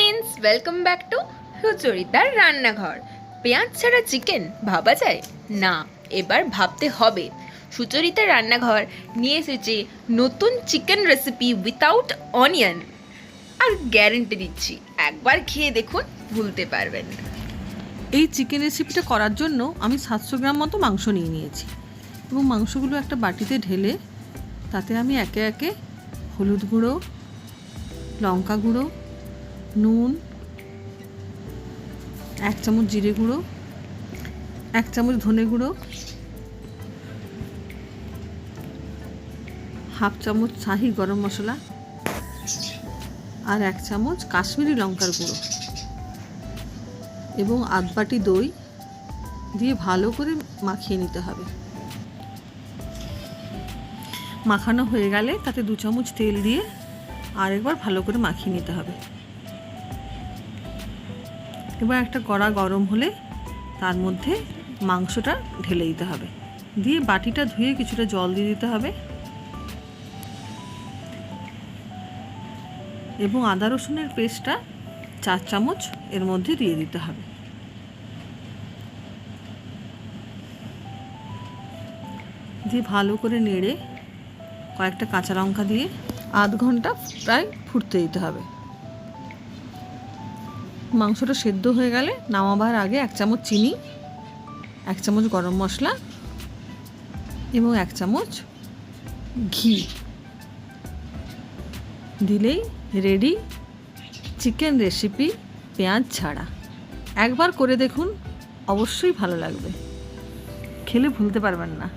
Friends, welcome back to সুচরিতার রান্নাঘর। পেঁয়াজ ছাড়া চিকেন ভাবা যায় না? এবার ভাবতে হবে। সুচরিতার রান্নাঘর নিয়ে এসেছে নতুন চিকেন রেসিপি উইথাউট অনিয়ন। আর গ্যারেন্টি দিচ্ছি, একবার খেয়ে দেখুন, ভুলতে পারবেন না। এই চিকেন রেসিপিটা করার জন্য আমি 700 গ্রাম মতো মাংস নিয়ে নিয়েছি এবং মাংসগুলো একটা বাটিতে ঢেলে তাতে আমি একে একে হলুদ গুঁড়ো, লঙ্কা গুঁড়ো, নুন, 1 চামচ জিরে গুঁড়ো, 1 চামচ ধনে গুঁড়ো, 1/2 চামচ শাহি গরম মশলা আর 1 চামচ কাশ্মীরি লঙ্কার গুঁড়ো এবং আধ বাটি দই দিয়ে ভালো করে মাখিয়ে নিতে হবে। মাখানো হয়ে গেলে তাতে 2 চামচ তেল দিয়ে আরেকবার ভালো করে মাখিয়ে নিতে হবে। এবার একটা কড়া গরম হলে তার মধ্যে মাংসটা ঢেলে দিতে হবে, দিয়ে বাটিটা ধুয়ে কিছুটা জল দিয়ে দিতে হবে এবং আদা রসুনের পেস্টটা 4 চামচ এর মধ্যে দিয়ে দিতে হবে। দিয়ে ভালো করে নেড়ে কয়েকটা কাঁচা লঙ্কা দিয়ে আধ ঘন্টা প্রায় ফুটতে দিতে হবে। মাংসটা সেদ্ধ হয়ে গেলে নামাবার আগে 1 চামচ চিনি, 1 চামচ গরম মশলা এবং 1 চামচ ঘি দিলেই রেডি চিকেন রেসিপি পেঁয়াজ ছাড়া। একবার করে দেখুন, অবশ্যই ভালো লাগবে, খেলে ভুলতে পারবেন না।